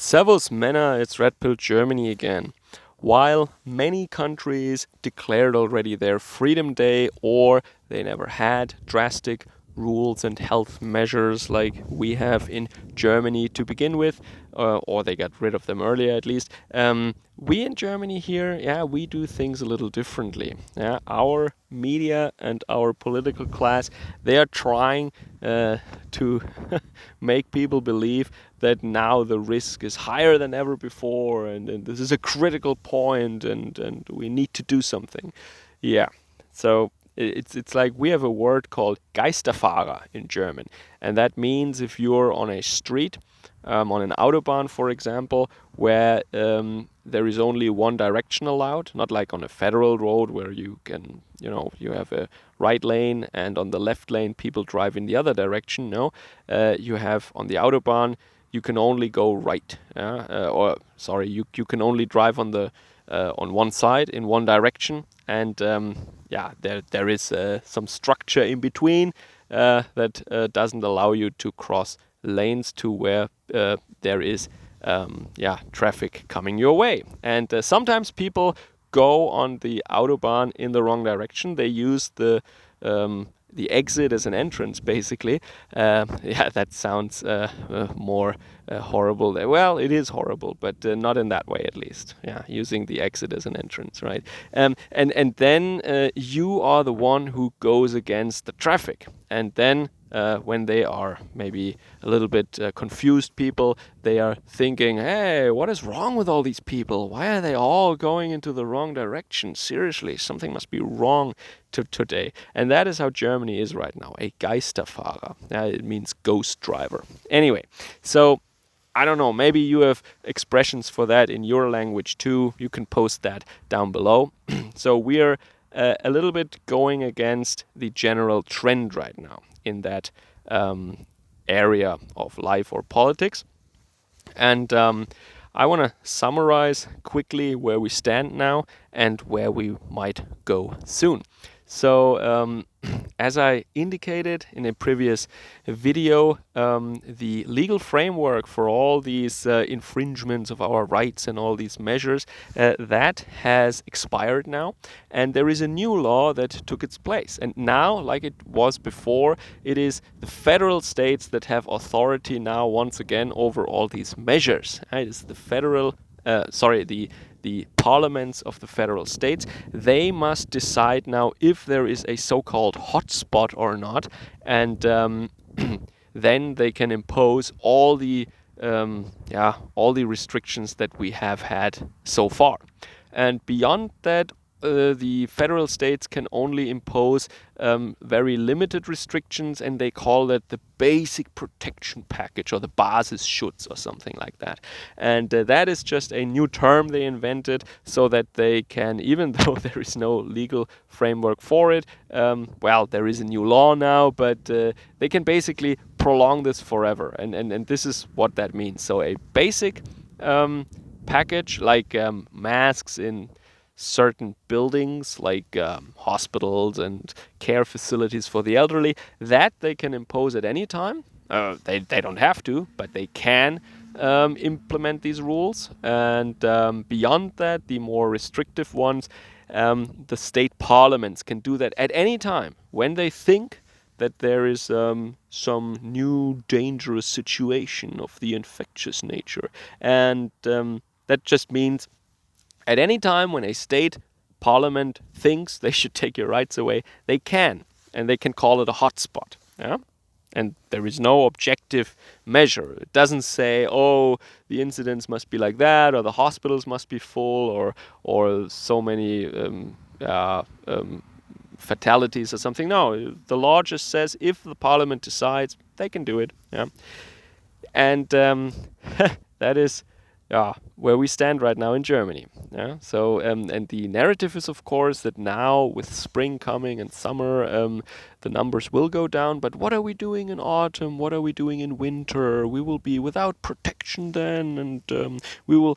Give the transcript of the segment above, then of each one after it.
Servus Männer, it's Red Pill Germany again. While many countries declared already their Freedom Day or they never had drastic rules and health measures like we have in Germany to begin with, or they got rid of them earlier at least, we in Germany here, we do things a little differently. Our media and our political class, they are trying to make people believe that now the risk is higher than ever before, and this is a critical point, and we need to do something. Yeah, so it's like we have a word called Geisterfahrer in German, and that means if you're on a street, on an autobahn, for example, where there is only one direction allowed, not like on a federal road where you can, you have a right lane and on the left lane people drive in the other direction. No, you have on the autobahn you can only go right, you can only drive on the on one side in one direction, and there is some structure in between that doesn't allow you to cross lanes to where there is traffic coming your way. And sometimes people go on the autobahn in the wrong direction. They use the exit as an entrance, basically. That sounds more horrible. Well, it is horrible, but not in that way, at least. Yeah, using the exit as an entrance, right? And then you are the one who goes against the traffic, and then when they are maybe a little bit confused people, they are thinking, hey, what is wrong with all these people? Why are they all going into the wrong direction? Seriously, something must be wrong today. And that is how Germany is right now, a Geisterfahrer. It means ghost driver. Anyway, so I don't know, maybe you have expressions for that in your language too. You can post that down below. So we are a little bit going against the general trend right now in that area of life or politics. And I want to summarize quickly where we stand now and where we might go soon. So as I indicated in a previous video, the legal framework for all these infringements of our rights and all these measures, that has expired now, and there is a new law that took its place. And now, like it was before, it is the federal states that have authority now once again over all these measures. It is the federal, the parliaments of the federal states. They must decide now if there is a so-called hotspot or not, and then they can impose all the restrictions that we have had so far. And beyond that, the federal states can only impose very limited restrictions, and they call that the basic protection package, or the Basisschutz, or something like that. And that is just a new term they invented so that they can, even though there is no legal framework for it, there is a new law now, but they can basically prolong this forever. And this is what that means. So a basic package, like masks in certain buildings, like hospitals and care facilities for the elderly, that they can impose at any time. They don't have to, but they can implement these rules. And beyond that, the more restrictive ones, the state parliaments can do that at any time when they think that there is some new dangerous situation of the infectious nature. And that just means at any time when a state parliament thinks they should take your rights away, they can, and they can call it a hotspot. Yeah? And there is no objective measure. It doesn't say, oh, the incidents must be like that, or the hospitals must be full, or so many fatalities or something. No, the law just says if the parliament decides, they can do it. Yeah? And that is where we stand right now in Germany. Yeah? So, and the narrative is, of course, that now with spring coming and summer, the numbers will go down. But what are we doing in autumn? What are we doing in winter? We will be without protection then, and we will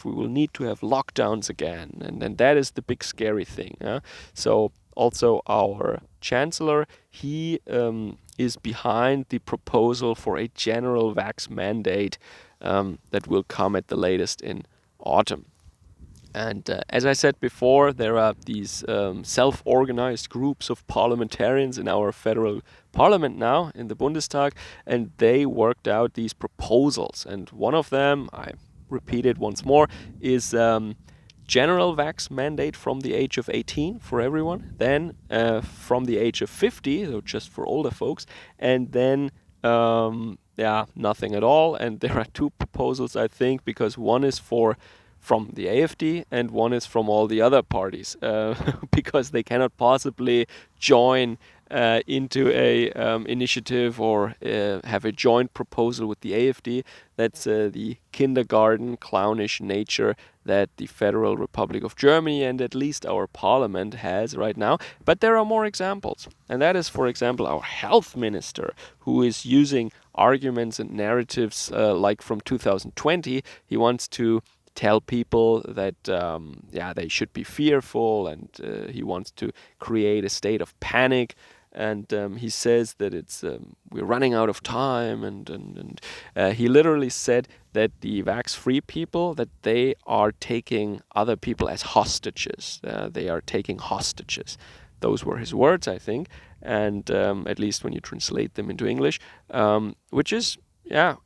need to have lockdowns again. And that is the big scary thing. Yeah? So also our chancellor, he is behind the proposal for a general vax mandate that will come at the latest in autumn. And as I said before, there are these self-organized groups of parliamentarians in our federal parliament now, in the Bundestag, and they worked out these proposals. And one of them, I repeat it once more, is general vax mandate from the age of 18 for everyone, then from the age of 50, so just for older folks, and then nothing at all. And there are two proposals, I think, because one is from the AfD and one is from all the other parties, because they cannot possibly join into a initiative or have a joint proposal with the AfD. That's the kindergarten clownish nature that the Federal Republic of Germany and at least our parliament has right now. But there are more examples. And that is, for example, our health minister, who is using arguments and narratives like from 2020. He wants to tell people that they should be fearful, and he wants to create a state of panic. And he says that it's we're running out of time, and he literally said that the vax-free people, that they are taking other people as hostages. They are taking hostages. Those were his words, I think, and at least when you translate them into English, which is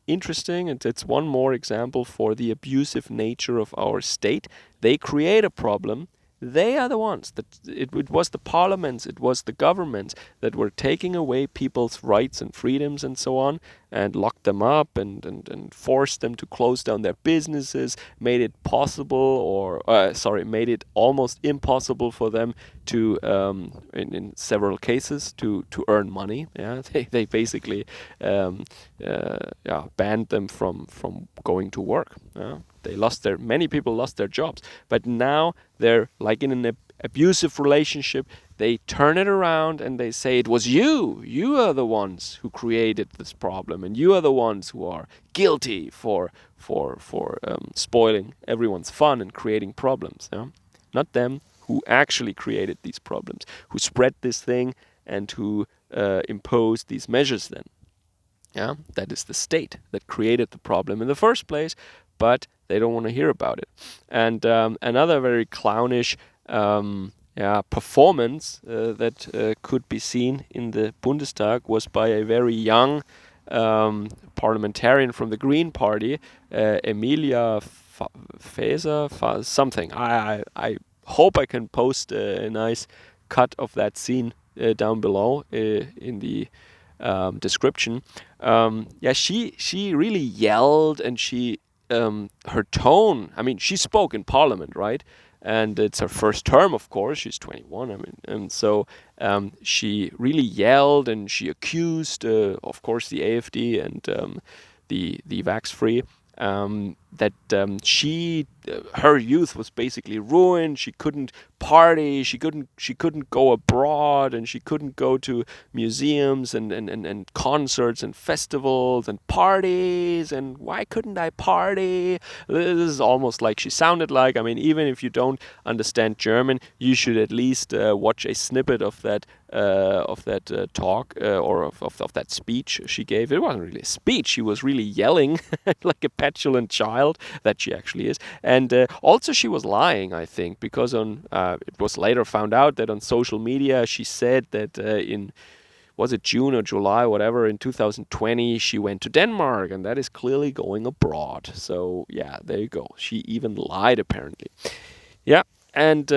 interesting. And it's one more example for the abusive nature of our state. They create a problem. They are the ones that it was the parliaments, it was the governments that were taking away people's rights and freedoms and so on, and locked them up and forced them to close down their businesses, made it possible, made it almost impossible for them to, in several cases, to earn money. Yeah, they basically banned them from going to work. Many people lost their jobs, but now they're like in an abusive relationship. They turn it around and they say it was you are the ones who created this problem, and you are the ones who are guilty for spoiling everyone's fun and creating problems. Not them who actually created these problems, who spread this thing and who imposed these measures then. That is the state that created the problem in the first place, but they don't want to hear about it. And another very clownish performance that could be seen in the Bundestag was by a very young parliamentarian from the Green Party, Emilia Faeser, something. I hope I can post a nice cut of that scene down below in the description. She really yelled, and she her tone. I mean, she spoke in Parliament, right? And it's her first term, of course. She's 21. I mean, and so she really yelled, and she accused, of course, the AfD and the vax-free. Her youth was basically ruined. She couldn't party. She couldn't go abroad, and she couldn't go to museums and concerts and festivals and parties. And why couldn't I party? This is almost like she sounded like. I mean, even if you don't understand German, you should at least watch a snippet of that talk or of that speech she gave. It wasn't really a speech. She was really yelling like a petulant child that she actually is. And also she was lying, I think, because it was later found out that on social media she said that was it June or July, whatever, in 2020 she went to Denmark, and that is clearly going abroad. So yeah, there you go. She even lied, apparently. Yeah, and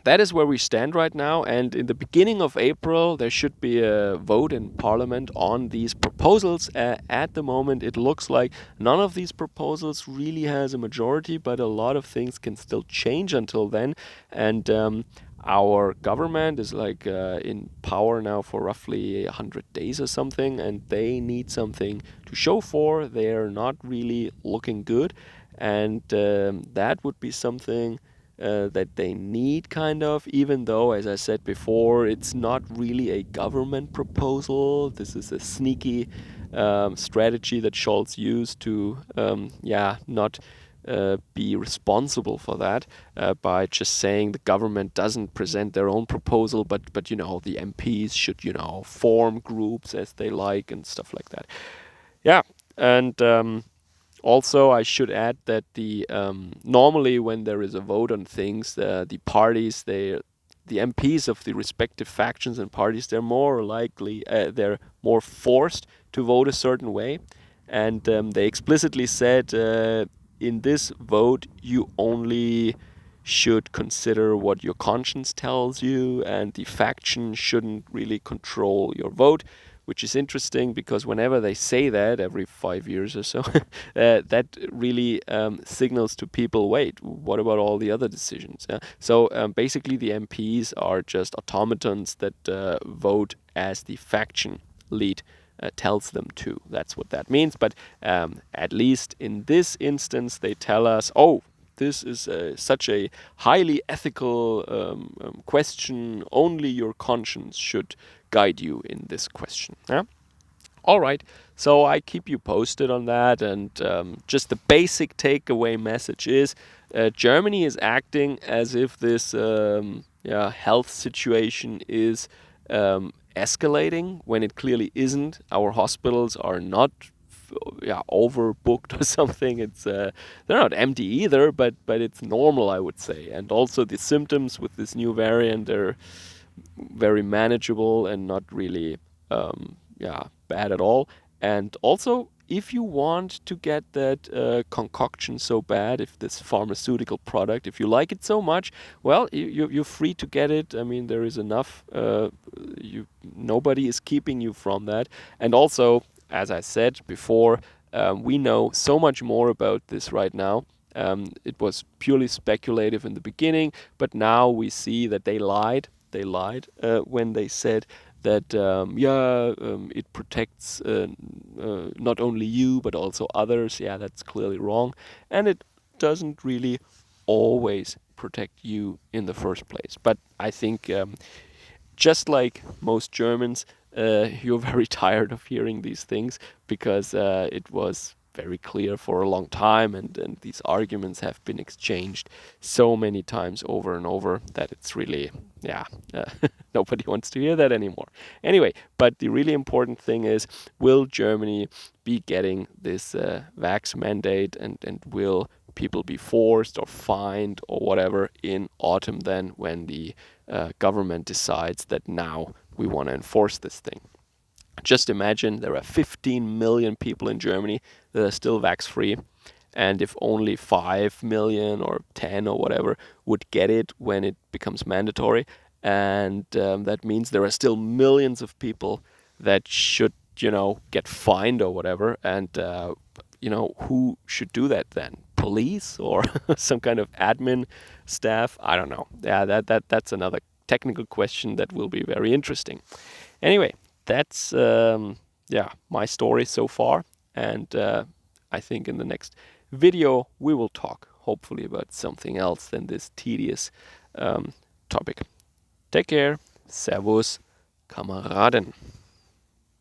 that is where we stand right now, and in the beginning of April there should be a vote in Parliament on these proposals. At the moment it looks like none of these proposals really has a majority, but a lot of things can still change until then. And our government is like in power now for roughly 100 days or something, and they need something to show for. They're not really looking good, and that would be something that they need, kind of, even though, as I said before, it's not really a government proposal. This is a sneaky strategy that Scholz used to not be responsible for that by just saying the government doesn't present their own proposal, but the MPs should form groups as they like and stuff like that. Yeah, And also, I should add that the normally when there is a vote on things, the parties, the MPs of the respective factions and parties, they're more likely, they're more forced to vote a certain way, and they explicitly said in this vote you only should consider what your conscience tells you, and the faction shouldn't really control your vote, which is interesting because whenever they say that every 5 years or so, that really signals to people, wait, what about all the other decisions? So basically, the MPs are just automatons that vote as the faction lead tells them to. That's what that means. But at least in this instance, they tell us, oh, this is such a highly ethical question. Only your conscience should guide you in this question. Yeah? All right. So I keep you posted on that. And just the basic takeaway message is Germany is acting as if this health situation is escalating when it clearly isn't. Our hospitals are not overbooked or something. It's they're not empty either, but it's normal, I would say. And also the symptoms with this new variant are very manageable and not really bad at all. And also, if you want to get that concoction so bad, if this pharmaceutical product, if you like it so much, well, you're free to get it. I mean, there is enough. Nobody is keeping you from that. And also, as I said before, we know so much more about this right now. It was purely speculative in the beginning, but now we see that they lied. They lied when they said that it protects not only you but also others. Yeah, that's clearly wrong, and it doesn't really always protect you in the first place. But I think just like most Germans, you're very tired of hearing these things because it was very clear for a long time, and these arguments have been exchanged so many times over and over that it's really, nobody wants to hear that anymore. Anyway, but the really important thing is, will Germany be getting this vax mandate, and will people be forced or fined or whatever in autumn then when the government decides that now we want to enforce this thing? Just imagine there are 15 million people in Germany that are still vax free. And if only 5 million or 10 or whatever would get it when it becomes mandatory, and that means there are still millions of people that should, get fined or whatever. And, who should do that then? Police or some kind of admin staff? I don't know. Yeah, that's another technical question that will be very interesting. Anyway, that's my story so far, and I think in the next video we will talk hopefully about something else than this tedious topic. Take care. Servus, Kameraden.